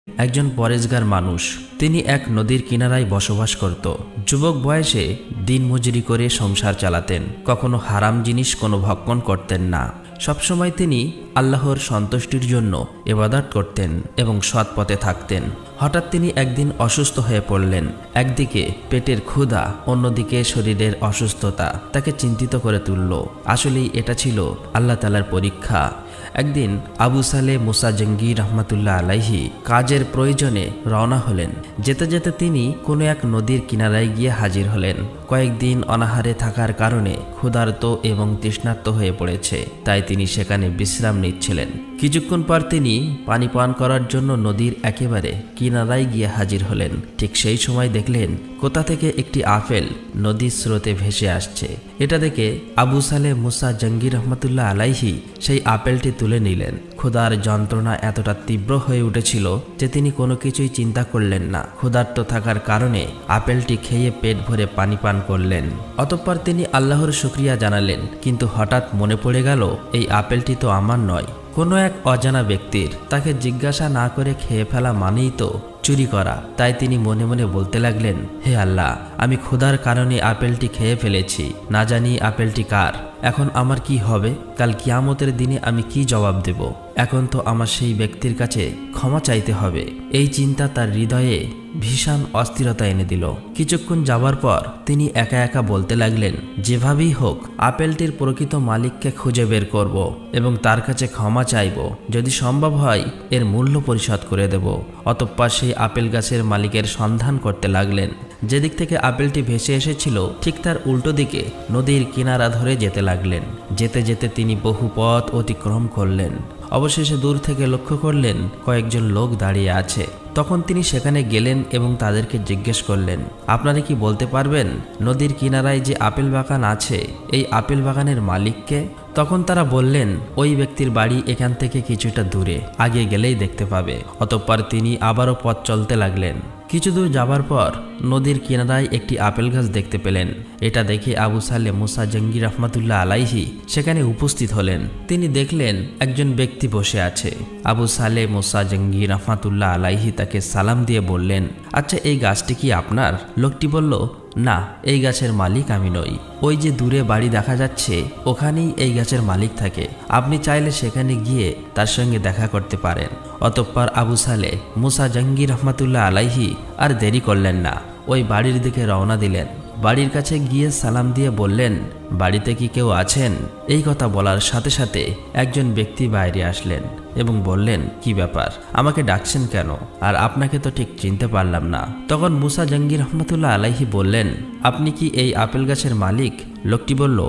একজন পরেশগার মানুষ। তিনি এক নদীর কিনারায় বসবাস করত। যুবক বয়সে দিনমজুরি করে সংসার চালাতেন। কখনো হারাম জিনিস কোনো ভক্ষণ করতেন না। সবসময় তিনি আল্লাহর সন্তুষ্টির জন্য ইবাদত করতেন এবং সৎ পথে থাকতেন। হঠাৎ তিনি একদিন অসুস্থ হয়ে পড়লেন। একদিকে পেটের ক্ষুধা, অন্যদিকে শরীরের অসুস্থতা তাকে চিন্তিত করে তুলল। আসলেই এটা ছিল আল্লাহ তাআলার পরীক্ষা। একদিন আবু সালেহ মুসা জঙ্গি রহমাতুল্লাহ আলাইহি কাজের প্রয়োজনে রওনা হলেন। যেতে যেতে তিনি কোনো এক নদীর কিনারায় গিয়ে হাজির হলেন। কয়েকদিন অনাহারে থাকার কারণে ক্ষুধার্ত এবং তৃষ্ণার্ত হয়ে পড়েছে, তাই তিনি সেখানে বিশ্রাম নিচ্ছিলেন। কিছুক্ষণ পর তিনি পানি পান করার জন্য নদীর একেবারে কিনারায় গিয়ে হাজির হলেন। ঠিক সেই সময় দেখলেন কোথা থেকে একটি আপেল নদীর স্রোতে ভেসে আসছে। এটা দেখে আবু সালেহ মুসা জঙ্গি রহমাতুল্লাহ আলাইহি সেই আপেলটি তুলে নিলেন। ক্ষুধার যন্ত্রণা এতটা তীব্র হয়ে উঠেছিল যে তিনি কোনো কিছুই চিন্তা করলেন না। ক্ষুধার্ত থাকার কারণে আপেলটি খেয়ে পেট ভরে পানি পান করলেন। অতঃপর তিনি আল্লাহর শুকরিয়া জানালেন, কিন্তু হঠাৎ মনে পড়ে গেল এই আপেলটি তো আমার নয়, কোনো এক অজানা ব্যক্তির। তাকে জিজ্ঞাসা না করে খেয়ে ফেলা মানেই তো চুরি করা। তাই তিনি মনে মনে বলতে লাগলেন, হে আল্লাহ, আমি ক্ষুধার কারণে আপেলটি খেয়ে ফেলেছি, না জানি আপেলটি কার। এখন আমার কি হবে? কাল কিয়ামতের দিনে আমি কি জবাব দেব? এখন তো আমার সেই ব্যক্তির কাছে ক্ষমা চাইতে হবে। এই চিন্তা তার হৃদয়ে ভীষণ অস্থিরতা এনে দিল। কিছুক্ষণ যাবার পর তিনি একা একা বলতে লাগলেন, যেভাবেই হোক আপেলটির প্রকৃত মালিককে খুঁজে বের করব এবং তার কাছে ক্ষমা চাইব। যদি সম্ভব হয় এর মূল্য পরিশোধ করে দেব। অতঃপর সেই আপেল গাছের মালিকের সন্ধান করতে লাগলেন। যেদিক থেকে আপেলটি ভেসে এসেছিল ঠিক তার উল্টো দিকে নদীর কিনারা ধরে যেতে লাগলেন। যেতে যেতে তিনি বহু পথ অতিক্রম করলেন। অবশেষে দূর থেকে লক্ষ্য করলেন কয়েকজন লোক দাঁড়িয়ে আছে। তখন তিনি সেখানে গেলেন এবং তাদেরকে জিজ্ঞেস করলেন, আপনারা কি বলতে পারবেন নদীর কিনারায় যে আপেল বাগান আছে এই আপেল বাগানের মালিককে? তখন তারা বললেন, ওই ব্যক্তির বাড়ি এখান থেকে কিছুটা দূরে, আগে গেলেই দেখতে পাবে। অতঃপর তিনি আবারও পথ চলতে লাগলেন। কিছু দূর যাবার পর নদীর কিনারায় একটি আপেল গাছ দেখতে পেলেন। এটা দেখে আবু সালেহ মুসা জঙ্গি রহমাতুল্লাহ আলাইহি সেখানে উপস্থিত হলেন। তিনি দেখলেন একজন ব্যক্তি বসে আছে। আবু সালেহ মুসা জঙ্গি রহমাতুল্লাহ আলাইহি তাকে সালাম দিয়ে বললেন, আচ্ছা, এই গাছটি কি আপনার? লোকটি বলল, না, এই গাছের মালিক আমি নই। ওই যে দূরে বাড়ি দেখা যাচ্ছে ওখানেই এই গাছের মালিক থাকে। আপনি চাইলে সেখানে গিয়ে তার সঙ্গে দেখা করতে পারেন। অতঃপর আবু সালেহ মুসা জঙ্গি রহমাতুল্লাহ আলাইহি আর দেরি করলেন না, ওই বাড়ির দিকে রওনা দিলেন। বাড়ির কাছে গিয়ে সালাম দিয়ে বললেন, বাড়িতে কি কেউ আছেন? এই কথা বলার সাথে সাথে একজন ব্যক্তি বাইরে আসলেন এবং বললেন, কি ব্যাপার, আমাকে ডাকছেন কেন? আর আপনাকে তো ঠিক চিনতে পারলাম না। তখন মুসা জঙ্গি রহমাতুল্লাহ আলাইহি বললেন, আপনি কি এই আপেল গাছের মালিক? লোকটি বলল,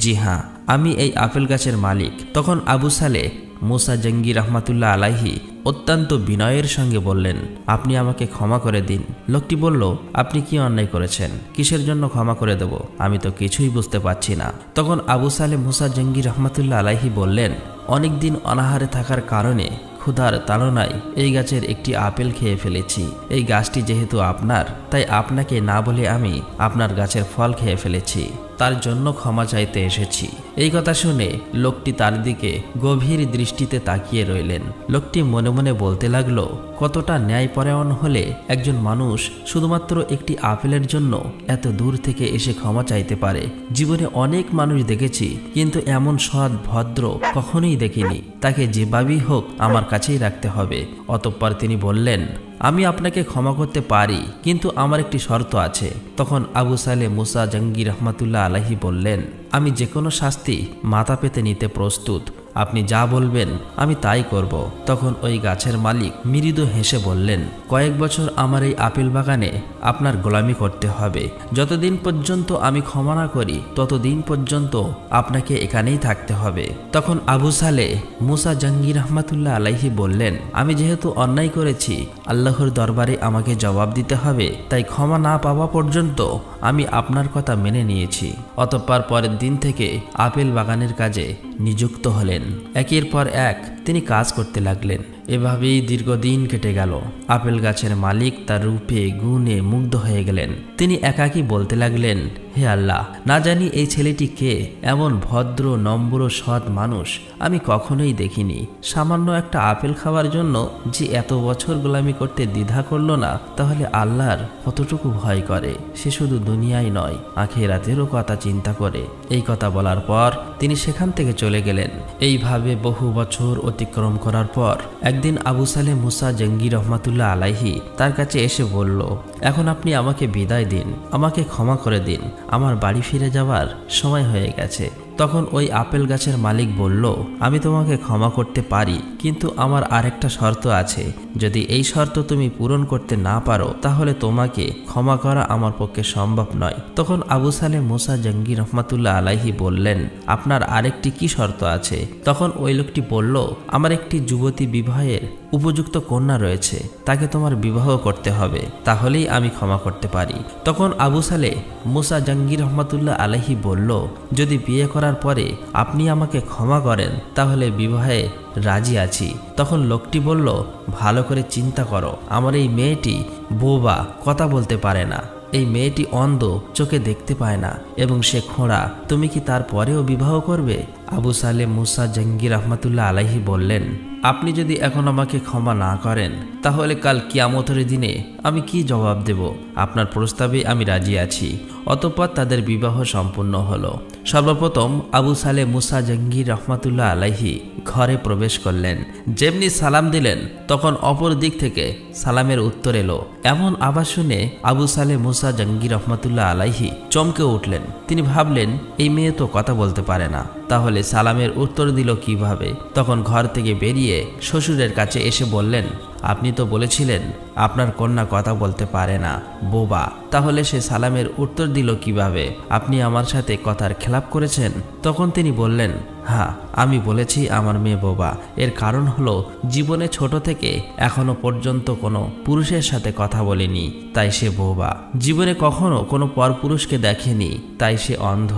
জি হ্যাঁ, আমি এই আপেল গাছের মালিক। তখন আবু সালেহ মুসা জঙ্গি রহমাতুল্লাহ আলাইহি অত্যন্ত বিনয়ের সঙ্গে বললেন, আপনি আমাকে ক্ষমা করে দিন। লোকটি বলল, আপনি কি অন্যায় করেছেন? কিসের জন্য ক্ষমা করে দেব? আমি তো কিছুই বুঝতে পারছি না। তখন আবু সালেহ মুসা জঙ্গি রহমাতুল্লাহ আলাইহি বললেন, অনেকদিন অনাহারে থাকার কারণে ক্ষুধার তাড়নায় এই গাছের একটি আপেল খেয়ে ফেলেছি। এই গাছটি যেহেতু আপনার, তাই আপনাকে না বলে আমি আপনার গাছের ফল খেয়ে ফেলেছি, তার জন্য ক্ষমা চাইতে এসেছি। এই কথা শুনে লোকটি তার দিকে গভীর দৃষ্টিতে তাকিয়ে রইলেন। লোকটি মনে মনে বলতে লাগলো, কতটা ন্যায়পরায়ণ হলে একজন মানুষ শুধুমাত্র একটি আপেলের জন্য এত দূর থেকে এসে ক্ষমা চাইতে পারে। জীবনে অনেক মানুষ দেখেছি, কিন্তু এমন সৎ ভদ্র কখনোই দেখিনি। তাকে যেভাবেই হোক আমার কাছেই রাখতে হবে। অতঃপর তিনি বললেন, আমি আপনাকে ক্ষমা করতে পারি, কিন্তু আমার একটি শর্ত আছে। তখন আবু সালেহ মুসা জঙ্গি রহমাতুল্লাহ আলাইহি বললেন, আমি যে কোনো শাস্তি মাথা পেতে নিতে প্রস্তুত, আপনি যা বলবেন আমি তাই করব। তখন ওই গাছের মালিক মৃদু হেসে বললেন, কয়েক বছর আমার এই আপেল বাগানে আপনার গোলামি করতে হবে। যতদিন পর্যন্ত আমি ক্ষমা না করি ততদিন পর্যন্ত আপনাকে এখানেই থাকতে হবে। তখন আবু সালেহ মুসা জঙ্গি রহমাতুল্লাহ আলাইহি বললেন, আমি যেহেতু অন্যায় করেছি, আল্লাহর দরবারে আমাকে জবাব দিতে হবে, তাই ক্ষমা না পাওয়া পর্যন্ত আমি আপনার কথা মেনে নিয়েছি। অতঃপর পরের দিন থেকে আপেল বাগানের কাজে নিযুক্ত হলেন। একের পর এক তিনি কাজ করতে লাগলেন। এভাবেই দীর্ঘদিন কেটে গেল। আপেল গাছের মালিক তার রূপে গুণে মুগ্ধ হয়ে গেলেন। তিনি একাকী বলতে লাগলেন, হে আল্লাহ, না জানি এই ছেলেটি কে, এমন ভদ্র নম্র সৎ মানুষ আমি কখনোই দেখিনি। সামান্য একটা আপেল খাওয়ার জন্য যে এত বছর গোলামি করতে দ্বিধা করল না, তাহলে আল্লাহর কতটুকু ভয় করে। সে শুধু দুনিয়ায় নয়, আখিরাতেরও কথা চিন্তা করে। এই কথা বলার পর তিনি সেখান থেকে চলে গেলেন। এইভাবে বহু বছর অতিক্রম করার পর একদিন আবু সালেহ মুসা জঙ্গি রহমাতুল্লাহ আলাইহি তার কাছে এসে বলল, এখন আপনি আমাকে বিদায় দিন, আমাকে ক্ষমা করে দিন, আমার বাড়ি ফিরে যাওয়ার সময় হয়ে গেছে। তখন ওই আপেল গাছের মালিক বলল, আমি তোমাকে ক্ষমা করতে পারি, কিন্তু আমার আরেকটা শর্ত আছে। যদি এই শর্ত তুমি পূরণ করতে না পারো, তাহলে তোমাকে ক্ষমা করা আমার পক্ষে সম্ভব নয়। তখন আবু সালেহ মুসা জঙ্গি রহমাতুল্লাহ আলাইহি বললেন, আপনার আরেকটি কি শর্ত আছে? তখন ওই লোকটি বলল, আমার একটি যুবতী বিবাহের উপযুক্ত কন্যা রয়েছে, তাকে তোমার বিবাহ করতে হবে, তাহলেই আমি ক্ষমা করতে পারি। তখন আবু সালেহ মুসা জঙ্গি রহমাতুল্লাহ আলাইহি বলল, যদি বিয়ে করার পরে আপনি আমাকে ক্ষমা করেন, তাহলে বিবাহে রাজি আছি। তখন লোকটি বলল, ভালো করে চিন্তা করো, আমার এই মেয়েটি বোবা, কথা বলতে পারে না, এই মেয়েটি অন্ধ, চোখে দেখতে পায় না, এবং সে খোঁড়া, তুমি কি তারপরেও বিবাহ করবে? আবু সালেহ মুসা জঙ্গি রহমাতুল্লাহ আলাইহি বললেন, আপনি যদি এখন আমাকে ক্ষমা না করেন, তাহলে কাল কিয়ামতের দিনে আমি কি জবাব দেব? আপনার প্রস্তাবে আমি রাজি আছি। অতঃপর তাদের বিবাহ সম্পূর্ণ হলো। সর্বপ্রথম আবু সালেহ মুসা জঙ্গি রহমাতুল্লাহ আলাইহি ঘরে প্রবেশ করলেন। যেমনি সালাম দিলেন, তখন অপর দিক থেকে সালামের উত্তর এলো। এমন আওয়াজ শুনে আবু সালেহ মুসা জঙ্গি রহমাতুল্লাহ আলাইহি চমকে উঠলেন। তিনি ভাবলেন, এই মেয়ে তো কথা বলতে পারে না, তাহলে সালামের উত্তর দিল কিভাবে? তখন ঘর থেকে বেরিয়ে শ্বশুরের কাছে এসে বললেন, আপনি তো বলেছিলেন আপনার কন্যা কথা বলতে পারে না, বোবা, তাহলে সে সালামের উত্তর দিল কিভাবে? আপনি আমার সাথে কথার খেলাপ করেছেন। তখন তিনি বললেন, হ্যাঁ, আমি বলেছি আমার মেয়ে বোবা। এর কারণ হলো, জীবনে ছোট থেকে এখনো পর্যন্ত কোনো পুরুষের সাথে কথা বলেনি, তাই সে বোবা। জীবনে কখনো কোনো পরপুরুষকে দেখেনি, তাই সে অন্ধ।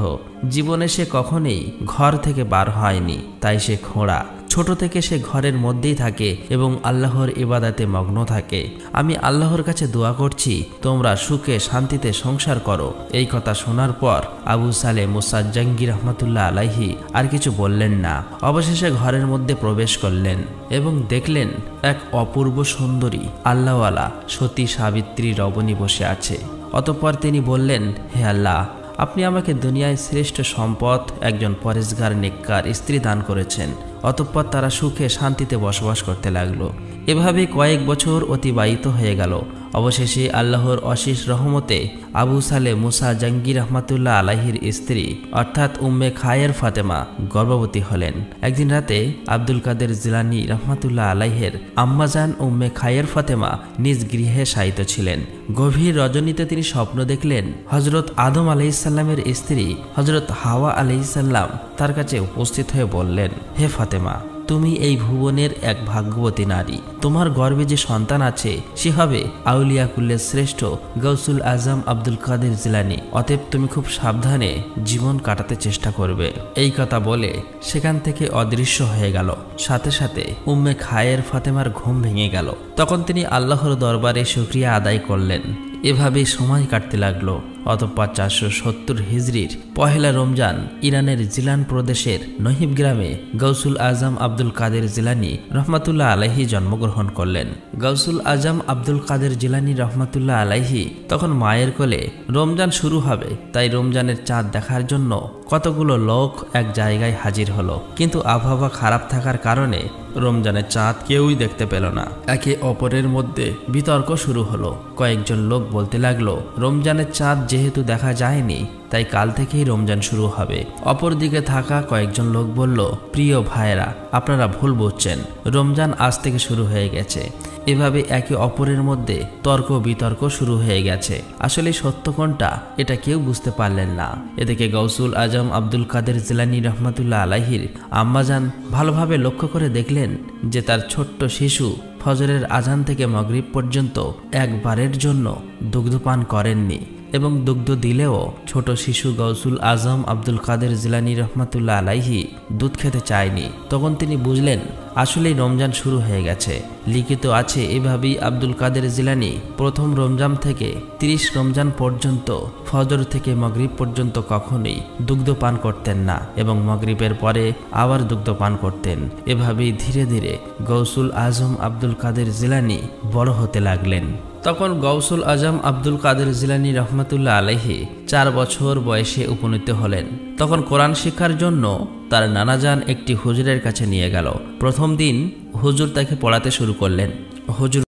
জীবনে সে কখনোই ঘর থেকে বার হয়নি, তাই সে খোঁড়া। ছোট থেকে সে ঘরের মধ্যেই থাকে এবং আল্লাহর ইবাদতে মগ্ন থাকে। আমি আল্লাহর কাছে দোয়া করছি, তোমরা সুখে শান্তিতে সংসার করো। এই কথা শোনার পর আবু সালেহ মুসা জঙ্গি রহমাতুল্লাহ আলাইহি আর কিছু বললেন না। অবশেষে ঘরের মধ্যে প্রবেশ করলেন এবং দেখলেন এক অপূর্ব সুন্দরী আল্লাহওয়ালা সতী সাবিত্রী রমণী বসে আছে। অতঃপর তিনি বললেন, হে আল্লাহ, আপনি আমাকে দুনিয়ায় শ্রেষ্ঠ সম্পদ, একজন পরেশগার নেককার স্ত্রী দান করেছেন। অতঃপর তারা সুখে শান্তিতে বসবাস করতে লাগলো। এভাবে কয়েক বছর অতিবাহিত হয়ে গেল। অবশেষে আল্লাহর অশেষ রহমতে আবু সালেহ মুসা জঙ্গি রহমাতুল্লাহ আলাইহির স্ত্রী অর্থাৎ উম্মে খায়ের ফাতেমা গর্ভবতী হলেন। একদিন রাতে আব্দুল কাদের জিলানী রহমাতুল্লাহ আলাইহের আম্মাজান উম্মে খায়ের ফাতেমা নিজ গৃহে শায়িত ছিলেন। গভীর রজনীতে তিনি স্বপ্ন দেখলেন, হজরত আদম আলাইহিসসালামের স্ত্রী হজরত হাওয়া আলাইহিসসালাম তার কাছে উপস্থিত হয়ে বললেন, হে ফাতেমা, তুমি এই ভুবনের এক ভাগ্যবতী নারী। তোমার গর্ভে যে সন্তান আছে সে হবে আউলিয়া কুল্লের শ্রেষ্ঠ গৌসুল আজম আব্দুল কাদের জিলানী। অতএব তুমি খুব সাবধানে জীবন কাটাতে চেষ্টা করবে। এই কথা বলে সেখান থেকে অদৃশ্য হয়ে গেল। সাথে সাথে উম্মে খায়ের ফাতেমার ঘুম ভেঙে গেল। তখন তিনি আল্লাহর দরবারে শুকরিয়া আদায় করলেন। এভাবেই সময় কাটতে লাগলো। অতঃপর 470 হিজরির পহেলা রমজান ইরানের জিলান প্রদেশের নহিব গ্রামে গৌসুল আজম আব্দুল কাদের জিলানী রহমাতুল্লাহ আলাইহি জন্মগ্রহণ করলেন। গৌসুল আজম আব্দুল কাদের জিলানী রহমাতুল্লাহ আলাইহি তখন মায়ের কোলে। রমজান শুরু হবে, তাই রমজানের চাঁদ দেখার জন্য কতগুলো লোক এক জায়গায় হাজির হলো, কিন্তু আবহাওয়া খারাপ থাকার কারণে রমজানের চাঁদ কেউই দেখতে পেল না। একে অপরের মধ্যে বিতর্ক শুরু হলো। কয়েকজন লোক বলতে লাগলো, রমজানের চাঁদ যেহেতু দেখা যায়নি, তাই কাল থেকেই রমজান শুরু হবে। অপরদিকে থাকা কয়েকজন লোক বলল, প্রিয় ভাইয়েরা, আপনারা ভুল বুঝছেন, রমজান আজ থেকে শুরু হয়ে গেছে। এভাবে একে অপরের মধ্যে তর্ক বিতর্ক শুরু হয়ে গেছে। আসলে সত্য কোনটা এটা কেউ বুঝতে পারলেন না। এদিকে গৌসুল আজম আব্দুল কাদের জিলানী রহমাতুল্লাহ আলাইহির আম্মাজান ভালোভাবে লক্ষ্য করে দেখলেন যে তার ছোট্ট শিশু ফজরের আজান থেকে মাগরিব পর্যন্ত একবারের জন্য দুগ্ধপান করেননি। এবং দুগ্ধ দিলেও ছোট শিশু গৌসুল আজম আব্দুল কাদের জিলানী রহমাতুল্লাহ আলাইহি দুধ খেতে চায়নি। তখন তিনি বুঝলেন আসলেই রমজান শুরু হয়ে গেছে। লিখিত আছে এভাবেই আব্দুল কাদের জিলানী প্রথম রমজান থেকে 30 রমজান পর্যন্ত ফজর থেকে মাগরিব পর্যন্ত কখনোই দুগ্ধ পান করতেন না এবং মাগরিবের পরে আবার দুগ্ধ পান করতেন। এভাবেই ধীরে ধীরে গৌসুল আজম আব্দুল কাদের জিলানী বড় হতে লাগলেন। তখন গৌসুল আজম আব্দুল কাদের জিলানী রহমাতুল্লাহ আলাইহি 4 বছর বয়সে উপনীত হলেন। তখন কোরআন শিক্ষার জন্য তার নানাজান একটি হুজুরের কাছে নিয়ে গেল। প্রথম দিন হুজুর তাকে পড়াতে শুরু করলেন। হুজুর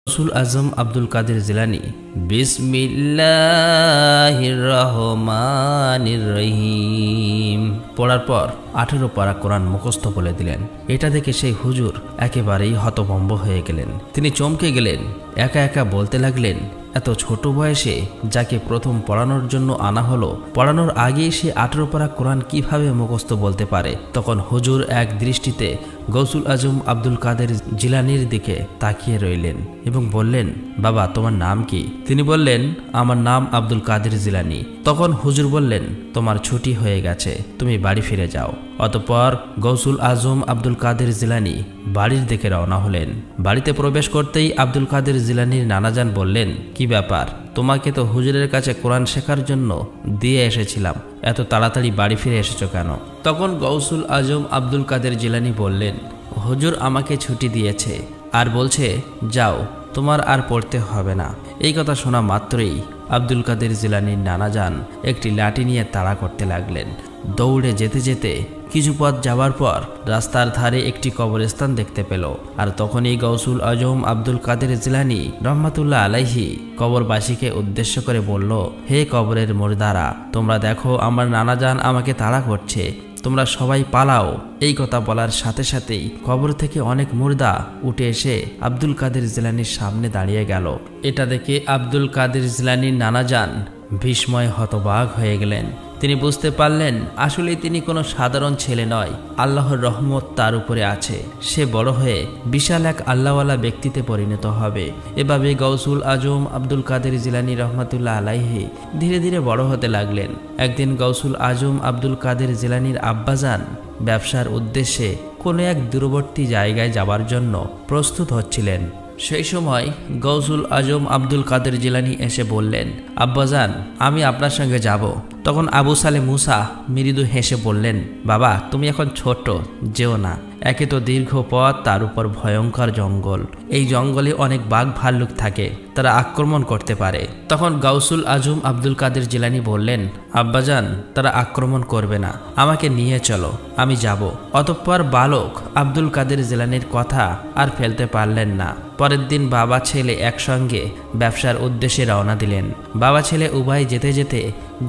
গৌসুল আজম আব্দুল কাদের জিলানী বিসমিল্লাহির রহমানির রহিম পড়ার পর 18 পারা কোরআন মুখস্থ বলে দিলেন। এটা দেখে সেই হুজুর একেবারেই হতভম্ব হয়ে গেলেন। তিনি চমকে গেলেন, একা একা বলতে লাগলেন, এত ছোট বয়সে যাকে প্রথম পড়ানোর জন্য আনা হলো, পড়ানোর আগেই সে 18 পারা কোরআন কিভাবে মুখস্থ বলতে পারে? তখন হুজুর এক দৃষ্টিতে গৌসুল আজম আব্দুল কাদের জিলানীর দিকে তাকিয়ে রইলেন এবং বললেন, বাবা তোমার নাম কি? তিনি বললেন, আমার নাম আব্দুল কাদের জিলানী। তখন হুজুর বললেন, তোমার ছুটি হয়ে গেছে, তুমি বাড়ি ফিরে যাও। অতঃপর গৌসুল আজম আব্দুল কাদের জিলানী বাড়ির দিকে রওনা হলেন। বাড়িতে প্রবেশ করতেই আব্দুল কাদের জিলানীর নানাজান বললেন, কি ব্যাপার, তোমাকে তো হুজুরের কাছে কোরআন শেখার জন্য দিয়ে এসেছিলাম, এত তাড়াতাড়ি বাড়ি ফিরে এসেছো কেন? তখন গৌসুল আজম আব্দুল কাদের জিলানী বললেন, হুজুর আমাকে ছুটি দিয়েছে আর বলছে যাও, তোমার আর পড়তে হবে না। এই কথা শোনা মাত্রই আব্দুল কাদের জিলানীর নানাজান একটি লাঠি নিয়ে তাড়া করতে লাগলেন। দৌড়ে যেতে যেতে কিছু পথ যাওয়ার পর রাস্তার ধারে একটি কবরস্থান দেখতে পেল। আর তখনই গৌসুল আজম আব্দুল কাদের জিলানী রহমাতুল্লাহ আলাইহি কবরবাসীকে উদ্দেশ্য করে বলল, হে কবরের মুর্দারা, তোমরা দেখো আমার নানাজান আমাকে তাড়া করছে, তোমরা সবাই পালাও। এই কথা বলার সাথে সাথেই কবর থেকে অনেক মুর্দা উঠে এসে আব্দুল কাদের জিলানীর সামনে দাঁড়িয়ে গেল। এটা দেখে আব্দুল কাদের জিলানীর নানাজান বিস্ময়ে হতবাক হয়ে গেলেন। তিনি বুঝতে পারলেন আসলে তিনি কোনো সাধারণ ছেলে নয়, আল্লাহর রহমত তার উপরে আছে। সে বড় হয়ে বিশাল এক আল্লাহওয়ালা ব্যক্তিতে পরিণত হবে। এভাবে গৌসুল আজম আব্দুল কাদের জিলানী রহমাতুল্লাহ আলাইহি ধীরে ধীরে বড় হতে লাগলেন। একদিন গৌসুল আজম আব্দুল কাদের জিলানীর আব্বাজান ব্যবসার উদ্দেশ্যে কোনো এক দূরবর্তী জায়গায় যাবার জন্য প্রস্তুত হচ্ছিলেন। সেই সময় গৌসুল আজম আব্দুল কাদের জিলানী এসে বললেন, আব্বাজান আমি আপনার সঙ্গে যাব। তখন আবু সালে মুসা মৃদু হেসে বললেন, বাবা তুমি এখন ছোট, যেও না, একে তো দীর্ঘ পথ, তার উপর ভয়ঙ্কর জঙ্গল, এই জঙ্গলে অনেক বাঘ ভাল্লুক থাকে, তারা আক্রমণ করতে পারে। তখন গৌসুল আজম আব্দুল কাদের জিলানী বললেন, আব্বাজান তারা আক্রমণ করবে না, আমাকে নিয়ে চলো, আমি যাব। অতঃপর বালক আব্দুল কাদের জিলানীর কথা আর ফেলতে পারলেন না। পরের দিন বাবা ছেলে একসঙ্গে ব্যবসার উদ্দেশ্যে রওনা দিলেন। বাবা ছেলে উভয় যেতে যেতে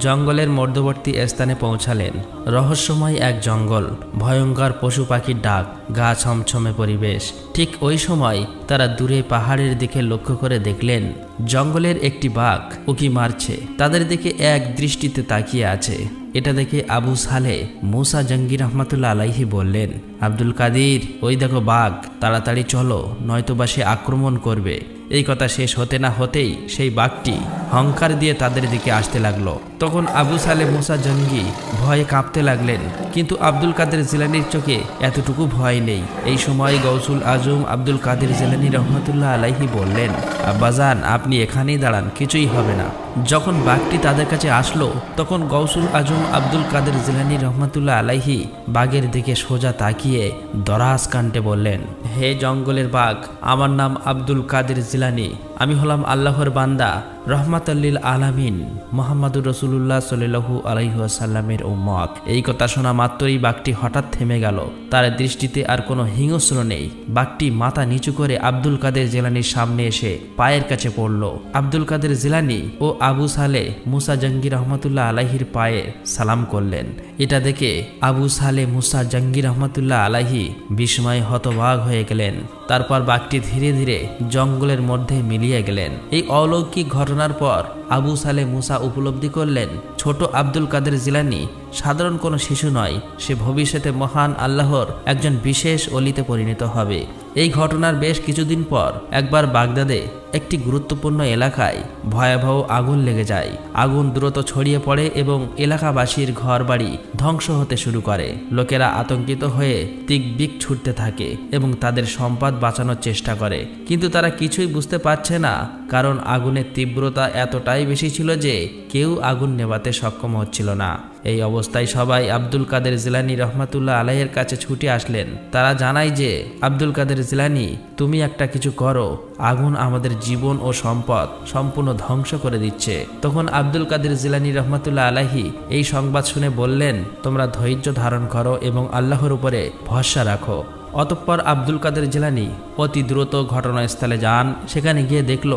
জঙ্গলের মধ্যবর্তী স্থানে পৌঁছালেন। রহস্যময় এক জঙ্গল, ভয়ঙ্কর পশু পাখির ডাক, গা ছমছমে পরিবেশ। ঠিক ওই সময় তারা দূরে পাহাড়ের দিকে লক্ষ্য করে দেখলেন জঙ্গলের একটি বাঘ উকি মারছে, তাদের দিকে এক দৃষ্টিতে তাকিয়ে আছে। এটা দেখে আবু সালে মুসা জঙ্গি রহমাতুল্লাহ আলাইহি বললেন, আব্দুল কাদির ওই দেখো বাঘ, তাড়াতাড়ি চলো, নয়তোবা সে আক্রমণ করবে। এই কথা শেষ হতে না হতেই সেই বাঘটি হংকার দিয়ে তাদের দিকে আসতে লাগলো। তখন আবু সালে মুসা জঙ্গি ভয়ে কাঁপতে লাগলেন, কিন্তু আব্দুল কাদের জিলানীর চোখে এতটুকু ভয় নেই। এই সময় গৌসুল আজম আব্দুল কাদের জিলানী রহমাতুল্লাহ আলাইহি বললেন, আব্বাজান আপনি এখানেই দাঁড়ান, কিছুই হবে না। যখন বাঘটি তাদের কাছে আসলো তখন গৌসুল আজম আব্দুল কাদের জিলানী রহমাতুল্লাহ আলাইহি বাঘের দিকে সোজা তাকিয়ে দরাজ কণ্ঠে বললেন, হে জঙ্গলের বাঘ, আমার নাম আব্দুল কাদের জিলানী, আমি হলাম আল্লাহর বান্দা, রহমাতুল্লিল আলামিন মুহাম্মদুর রাসূলুল্লাহ সাল্লাল্লাহু আলাইহি ওয়াসাল্লামের উম্মত। এই কথা শোনা মাত্রই বাঘটি হঠাৎ থেমে গেল। তার দৃষ্টিতে আর কোনো হিংস্র নেই। বাঘটি মাথা নিচু করে আব্দুল কাদের জিলানীর সামনে এসে পায়ের কাছে পড়ল। আব্দুল কাদের জিলানী ও আবু সালে মুসা জঙ্গি রহমাতুল্লাহ আলাইহির পায়ে সালাম করলেন। এটা দেখে আবু সালে মুসা জঙ্গি রহমাতুল্লাহ আলাইহি বিস্ময়ে হতবাক হয়ে গেলেন। তারপর বাঘটি ধীরে ধীরে জঙ্গলের মধ্যে মিলিয়ে গেলেন। এই অলৌকিক ঘটনার পর আবু সালে মুসা উপলব্ধি করলেন ছোট আব্দুল কাদের জিলানী সাধারণ কোনো শিশু নয়, সে ভবিষ্যতে মহান আল্লাহর একজন বিশেষ অলিতে পরিণত হবে। এই ঘটনার বেশ কিছুদিন পর একবার বাগদাদে একটি গুরুত্বপূর্ণ এলাকায় ভয়াবহ আগুন লেগে যায়। আগুন দ্রুত ছড়িয়ে পড়ে এবং এলাকাবাসীর ঘরবাড়ি ধ্বংস হতে শুরু করে। লোকেরা আতঙ্কিত হয়ে তিকবিক ছুটতে থাকে এবং তাদের সম্পদ বাঁচানোর চেষ্টা করে, কিন্তু তারা কিছুই বুঝতে পারছে না, কারণ আগুনের তীব্রতা এতটাই বেশি ছিল যে কেউ আগুন নেভাতে সক্ষম হচ্ছিল না। এই অবস্থায় সবাই আব্দুল কাদের জিলানী রহমাতুল্লাহ আলাইহির কাছে ছুটে আসলেন। তারা জানায় যে আব্দুল কাদের জিলানী, তুমি একটা কিছু করো, আগুন আমাদের জীবন ও সম্পদ সম্পূর্ণ ধ্বংস করে দিচ্ছে। তখন আব্দুল কাদের জিলানী রহমাতুল্লাহ আলাইহি এই সংবাদ শুনে বললেন, তোমরা ধৈর্য ধারণ করো এবং আল্লাহর উপরে ভরসা রাখো। অতঃপর আব্দুল কাদের জিলানী অতি দ্রুত ঘটনাস্থলে যান। সেখানে গিয়ে দেখল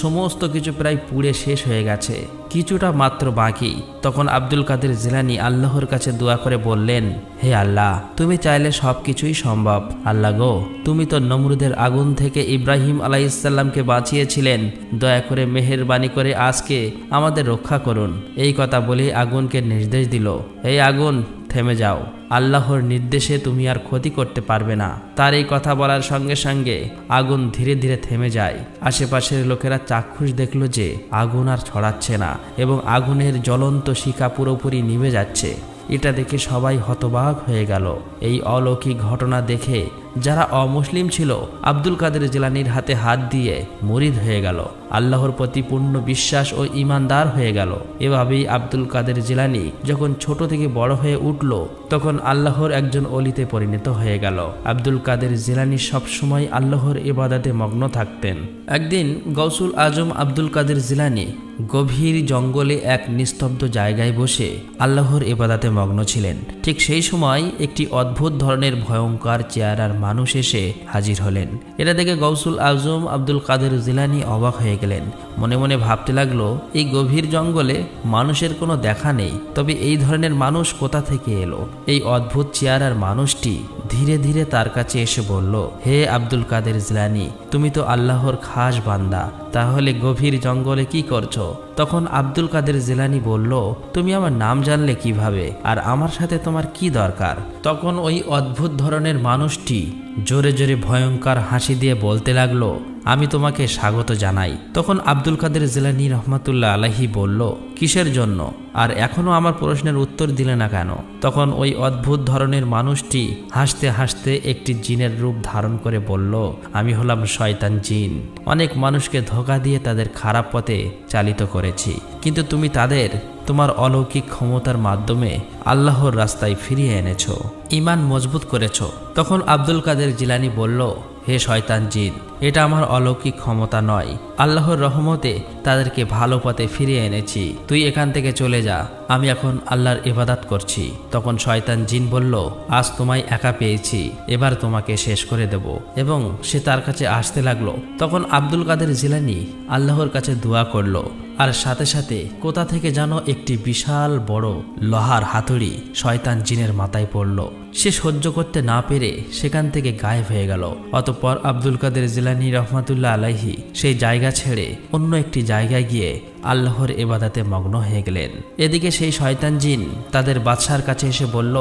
সমস্ত কিছু প্রায় পুড়ে শেষ হয়ে গেছে, কিছুটা মাত্র বাকি। তখন আব্দুল কাদের জিলানী আল্লাহর কাছে দোয়া করে বললেন, হে আল্লাহ, তুমি চাইলে সবকিছুই সম্ভব। আল্লাহ গো, তুমি তো নমরুদের আগুন থেকে ইব্রাহিম আলাইহিসসালামকে বাঁচিয়েছিলেন, দয়া করে মেহেরবানি করে আজকে আমাদের রক্ষা করুন। এই কথা বলে আগুনকে নির্দেশ দিল, এই আগুন থেমে যাও, আল্লাহর নির্দেশে তুমি আর ক্ষতি করতে পারবে না। তার এই কথা বলার সঙ্গে সঙ্গে আগুন ধীরে ধীরে থেমে যায়। আশেপাশের লোকেরা চাক্ষুষ দেখল যে আগুন আর ছড়াচ্ছে না এবং আগুনের জ্বলন্ত শিখা পুরোপুরি নিভে যাচ্ছে। এটা দেখে সবাই হতবাক হয়ে গেল। এই অলৌকিক ঘটনা দেখে যারা অমুসলিম ছিল আব্দুল কাদের জিলানীর হাতে হাত দিয়ে মুরিদ হয়ে গেল, আল্লাহর প্রতি পূর্ণ বিশ্বাস ও ঈমানদার হয়ে গেল। এভাবেই আব্দুল কাদের জিলানী যখন ছোট থেকে বড় হয়ে উঠল, তখন আল্লাহর একজন অলিতে পরিণত হয়ে গেল। আব্দুল কাদের জিলানী সবসময় আল্লাহর ইবাদতে মগ্ন থাকতেন। একদিন গৌসুল আজম আব্দুল কাদের জিলানী গভীর জঙ্গলে এক নিস্তব্ধ জায়গায় বসে আল্লাহর ইবাদতে মগ্ন ছিলেন। ঠিক সেই সময় একটি অদ্ভুত ধরনের ভয়ঙ্কর চেহারার মানুষ এসে হাজির হলেন। এটা দেখে গৌসুল আজম আব্দুল কাদের জিলানী অবাক হয়ে গেলেন। মনে মনে ভাবতে লাগলো, এই গভীর জঙ্গলে মানুষের কোনো দেখা নেই, তবে এই ধরনের মানুষ কোথা থেকে এলো? এই অদ্ভুত চেহারার মানুষটি ধীরে ধীরে তার কাছে এসে বলল, হে আব্দুল কাদের জিলানী, তুমি তো আল্লাহর খাস বান্দা, তাহলে গভীর জঙ্গলে কি করছো? তখন আব্দুল কাদের জিলানী বলল, তুমি আমার নাম জানলে কিভাবে, আর আমার সাথে তোমার কি দরকার? তখন ওই অদ্ভুত ধরনের মানুষটি জোরে জোরে ভয়ঙ্কর হাসি দিয়ে বলতে লাগলো, আমি তোমাকে স্বাগত জানাই। তখন আব্দুল কাদের জিলানী রহমাতুল্লাহ আলাইহি বলল, কিসের জন্য? আর এখনো আমার প্রশ্নের উত্তর দিলে না কেন? তখন ওই অদ্ভুত ধরনের মানুষটি হাসতে হাসতে একটি জিনের রূপ ধারণ করে বলল, আমি হলাম শয়তান জিন। অনেক মানুষকে ধোঁকা দিয়ে তাদের খারাপ পথে চালিত করেছি, কিন্তু তুমি তাদের তোমার অলৌকিক ক্ষমতার মাধ্যমে আল্লাহর রাস্তায় ফিরিয়ে এনেছো, ঈমান মজবুত করেছো। তখন আব্দুল কাদের জিলানী বলল, হে শয়তান জিন, এটা আমার অলৌকিক ক্ষমতা নয়, আল্লাহর রহমতে তাদেরকে ভালো পথে ফিরিয়ে এনেছি, তুই এখান থেকে চলে যা, আমি এখন আল্লাহর ইবাদত করছি। তখন শয়তান জিন বলল, আজ তোমায় একা পেয়েছি, এবার তোমাকে শেষ করে দেব, এবং সে তার কাছে আসতে লাগলো। তখন আব্দুল কাদের জিলানী আল্লাহর কাছে দোয়া করলো, আর সাথে সাথে কোথা থেকে যেন একটি বিশাল বড় লোহার হাতুড়ি শয়তান জিনের মাথায় পড়ল। সে সহ্য করতে না পেরে সেখান থেকে গায়েব হয়ে গেল। অতঃপর আব্দুল কাদের জিলানী রহমাতুল্লাহ আলাইহি সেই জায়গা ছেড়ে অন্য একটি জায়গায় গিয়ে আল্লাহর ইবাদতে মগ্ন হয়ে গেলেন। এদিকে সেই শয়তান জিন তাদের বাদশার কাছে এসে বলল,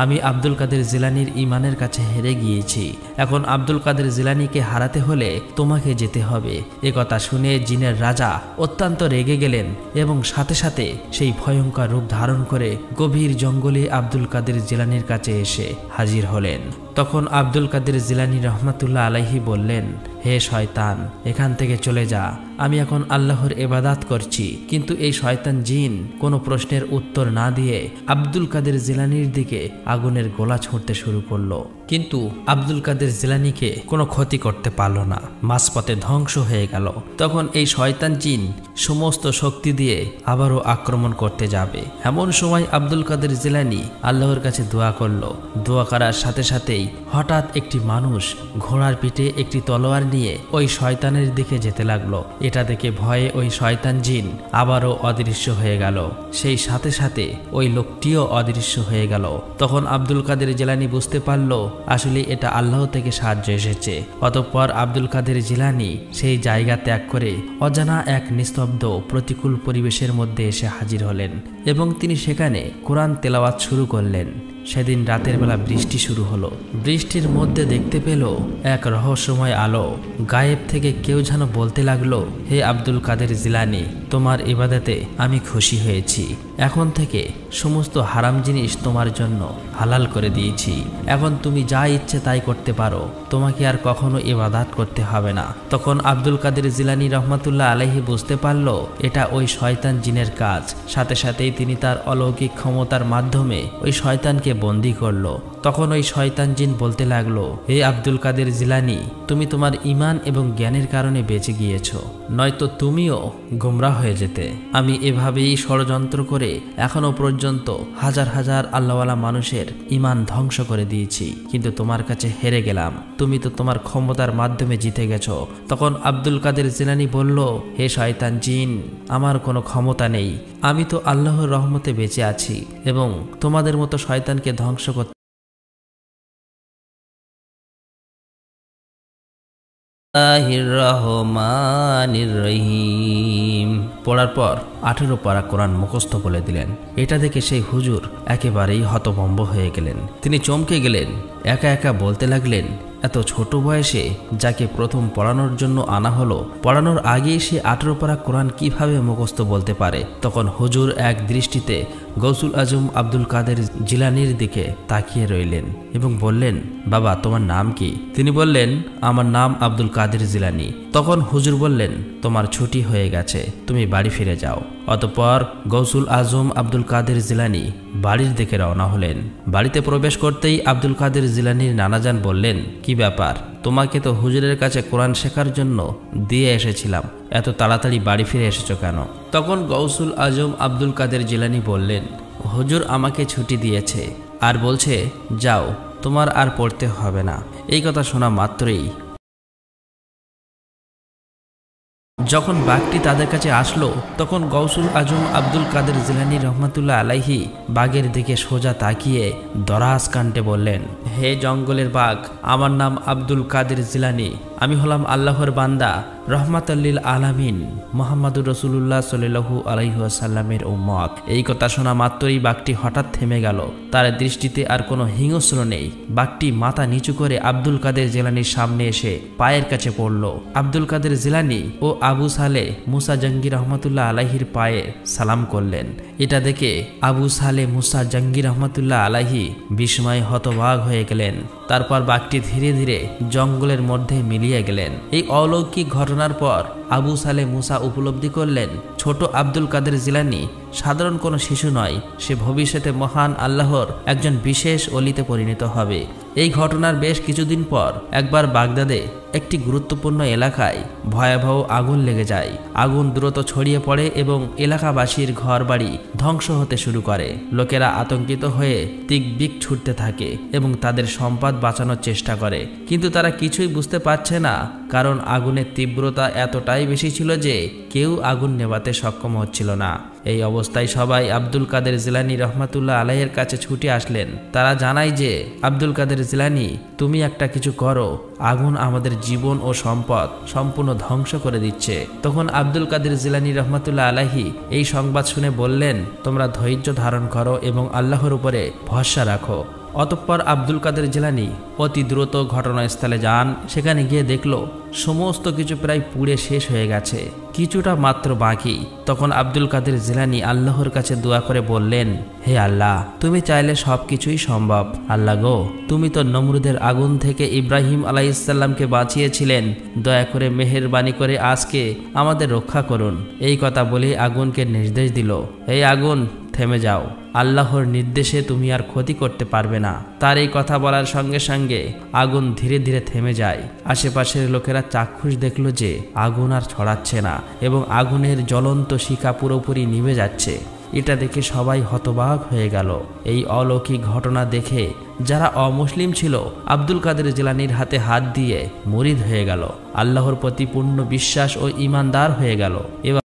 আমি আব্দুল কাদের জিলানীর ঈমানের কাছে হেরে গিয়েছি, এখন আব্দুল কাদের জিলানীকে হারাতে হলে তোমাকে যেতে হবে। এ কথা শুনে জিনের রাজা অত্যন্ত রেগে গেলেন এবং সাথে সাথে সেই ভয়ঙ্কর রূপ ধারণ করে গভীর জঙ্গলে আব্দুল কাদের জিলানীর কাছে এসে হাজির হলেন। তখন আব্দুল কাদের জিলানী রহমাতুল্লাহ আলাইহি বললেন, হে শয়তান, এখান থেকে চলে যা, আমি এখন আল্লাহর ইবাদত করছি। কিন্তু এই শয়তান জিন কোনো প্রশ্নের উত্তর না দিয়ে আব্দুল কাদের জিলানীর দিকে আগুনের গোলা ছুঁড়তে শুরু করলো, কিন্তু আব্দুল কাদের জিলানীকে কোনো ক্ষতি করতে পারল না, মাঝপথে ধ্বংস হয়ে গেল। তখন এই শয়তান জিন সমস্ত শক্তি দিয়ে আবারও আক্রমণ করতে যাবে। এমন সময় আব্দুল কাদের জিলানী আল্লাহর কাছে দোয়া করলো। দোয়া করার সাথে সাথেই হঠাৎ একটি মানুষ ঘোড়ার পিঠে একটি তলোয়ার নিয়ে ওই শয়তানের দিকে যেতে লাগলো। এটা দেখে ভয়ে ওই শয়তান জিন আবারও অদৃশ্য হয়ে গেল। সেই সাথে সাথে ওই লোকটিও অদৃশ্য হয়ে গেল। তখন আব্দুল কাদের জিলানী বুঝতে পারল আসলে এটা আল্লাহ থেকে সাহায্য এসেছে। অতঃপর আব্দুল কাদের জিলানী সেই জায়গা ত্যাগ করে অজানা এক নিস্তব্ধ প্রতিকূল পরিবেশের মধ্যে এসে হাজির হলেন এবং তিনি সেখানে কোরআন তেলাওয়াত শুরু করলেন। সেদিন রাতের বেলা বৃষ্টি শুরু হলো। বৃষ্টির মধ্যে দেখতে পেল এক রহস্যময় আলো। গায়েব থেকে কেউ যেন বলতে লাগলো, হে আব্দুল কাদের জিলানী, তোমার ইবাদতে আমি খুশি হয়েছি। এখন থেকে সমস্ত হারাম জিনিস তোমার জন্য হালাল করে দিয়েছি। এখন তুমি যা ইচ্ছে তাই করতে পারো, তোমাকে আর কখনো ইবাদত করতে হবে না। তখন আব্দুল কাদের জিলানী রহমাতুল্লাহ আলাইহি বুঝতে পারল এটা ওই শয়তান জিনের কাজ। সাথে সাথেই তিনি তার অলৌকিক ক্ষমতার মাধ্যমে ওই শয়তানকে বন্দী করলো। তখন ওই শয়তান জিন বলতে লাগলো, হে আব্দুল কাদের জিলানী, তুমি তোমার ঈমান এবং জ্ঞানের কারণে বেঁচে গিয়েছো, নয়তো তুমিও গোমরাহ হয়ে যেতে। আমি এভাবেই ষড়যন্ত্র করে এখনো পর্যন্ত হাজার হাজার আল্লাহওয়ালা মানুষের ঈমান ধ্বংস করে দিয়েছি, কিন্তু তোমার কাছে হেরে গেলাম। তুমি তো তোমার ক্ষমতার মাধ্যমে জিতে গেছো। তখন আব্দুল কাদের জিলানী বলল, হে শয়তান জিন, আমার কোনো ক্ষমতা নেই। আমি তো আল্লাহর রহমতে বেঁচে আছি এবং তোমাদের মতো শয়তানকে ধ্বংস করতে রহমানির রহিম পড়ার পর 18 পারা কোরআন মুখস্থ বলে দিলেন। এটা দেখে সেই হুজুর একেবারেই হতভম্ব হয়ে গেলেন। তিনি চমকে গেলেন, একা একা বলতে লাগলেন, এত ছোট বয়সে যাকে প্রথম পড়ানোর জন্য আনা হলো, পড়ানোর আগেই সে 18 পারা কোরআন কিভাবে মুখস্থ বলতে পারে? তখন হুজুর এক দৃষ্টিতে গৌসুল আজম আব্দুল কাদের জিলানীর দিকে তাকিয়ে রইলেন এবং বললেন, বাবা, তোমার নাম কি? তিনি বললেন, আমার নাম আব্দুল কাদের জিলানী। তখন হুজুর বললেন, তোমার ছুটি হয়ে গেছে, তুমি বাড়ি ফিরে যাও। অতঃপর গৌসুল আজম আব্দুল কাদের জিলানী বাড়ির দিকে রওনা হলেন। বাড়িতে প্রবেশ করতেই আব্দুল কাদের জিলানীর নানাজান বললেন, কি ব্যাপার, তোমাকে তো হুজুরের কাছে কোরআন শেখার জন্য দিয়ে এসেছিলাম, এত তাড়াতাড়ি বাড়ি ফিরে এসেছো কেন? তখন গৌসুল আজম আব্দুল কাদের জিলানী বললেন, হুজুর আমাকে ছুটি দিয়েছে আর বলছে যাও, তোমার আর পড়তে হবে না। এই কথা শোনা মাত্রই যখন বাঘটি তাদের কাছে আসলো, তখন গৌসুল আজম আব্দুল কাদের জিলানী রহমাতুল্লাহ আলাইহি বাঘের দিকে সোজা তাকিয়ে দরাজ কণ্ঠে বললেন, হে জঙ্গলের বাঘ, আমার নাম আব্দুল কাদের জিলানী। আমি হলাম আল্লাহর বান্দা, রহমাতুল্লিল আলামিন, মুহাম্মাদুর রাসূলুল্লাহ সাল্লাল্লাহু আলাইহি ওয়াসাল্লামের উম্মত। এই কথা শোনা মাত্রই বাঘটি হঠাৎ থেমে গেল। তার দৃষ্টিতে আর কোনো হিংস্র নেই। বাঘটি মাথা নিচু করে আব্দুল কাদের জিলানীর সামনে এসে পায়ের কাছে পড়ল। আব্দুল কাদের জিলানী ও আবু সালে মুসা জঙ্গি রহমাতুল্লাহ আলাইহির পায়ে সালাম করলেন। এটা দেখে আবু সালে মুসা জঙ্গি রহমাতুল্লাহ আলাইহি বিস্ময়ে হতবাক হয়ে গেলেন। তারপর বাঘটি ধীরে ধীরে জঙ্গলের মধ্যে মিলিয়ে গেলেন। এই অলৌকিক ঘটনার পর আবু সালে মুসা উপলব্ধি করলেন, ছোট আব্দুল কাদের জিলানী সাধারণ কোনো শিশু নয়, সে ভবিষ্যতে মহান আল্লাহর একজন বিশেষ ওলিতে পরিণত হবে। এই ঘটনার বেশ কিছুদিন পর একবার বাগদাদে একটি গুরুত্বপূর্ণ এলাকায় ভয়াবহ আগুন লেগে যায়। আগুন দ্রুত ছড়িয়ে পড়ে এবং এলাকাবাসীর ঘরবাড়ি ধ্বংস হতে শুরু করে। লোকেরা আতঙ্কিত হয়ে দিকবিক ছুটতে থাকে এবং তাদের সম্পদ বাঁচানোর চেষ্টা করে, কিন্তু তারা কিছুই বুঝতে পারছে না, কারণ আগুনের তীব্রতা এতটাই বেশি ছিল যে কেউ আগুন নেভাতে সক্ষম হচ্ছিল না। এই অবস্থায় সবাই আব্দুল কাদের জিলানী রহমাতুল্লাহ আলাইহির কাছে ছুটে আসলেন। তারা জানায় যে, আব্দুল কাদের জিলানী, তুমি একটা কিছু করো, আগুন আমাদের জীবন ও সম্পদ সম্পূর্ণ ধ্বংস করে দিচ্ছে। তখন আব্দুল কাদের জিলানী রহমাতুল্লাহ আলাইহি এই সংবাদ শুনে বললেন, তোমরা ধৈর্য ধারণ করো এবং আল্লাহর উপরে ভরসা রাখো। অতঃপর আব্দুল কাদের জিলানী অতি দ্রুত ঘটনাস্থলে যান। সেখানে গিয়ে দেখল সমস্ত কিছু প্রায় পুড়ে শেষ হয়ে গেছে, কিছুটা মাত্র বাকি। তখন আব্দুল কাদের জিলানী আল্লাহর কাছে দোয়া করে বললেন, হে আল্লাহ, তুমি চাইলে সবকিছুই সম্ভব। আল্লাহ গো, তুমি তো নমরুদের আগুন থেকে ইব্রাহিম আলাইহিসসালামকে বাঁচিয়েছিলেন, দয়া করে মেহেরবানি করে আজকে আমাদের রক্ষা করুন। এই কথা বলে আগুনকে নির্দেশ দিল, এই আগুন থেমে যাও, আল্লাহর নির্দেশে তুমি আর ক্ষতি করতে পারবে না। তার এই কথা বলার সঙ্গে সঙ্গে আগুন ধীরে ধীরে থেমে যায়। আশেপাশের লোকেরা চাক্ষুষ দেখল যে আগুন আর ছড়াচ্ছে না এবং আগুনের জ্বলন্ত শিখা পুরোপুরি নিভে যাচ্ছে। এটা দেখে সবাই হতবাক হয়ে গেল। এই অলৌকিক ঘটনা দেখে যারা অমুসলিম ছিল আব্দুল কাদের জিলানীর হাতে হাত দিয়ে মুরিদ হয়ে গেল, আল্লাহর প্রতি পূর্ণ বিশ্বাস ও ঈমানদার হয়ে গেল।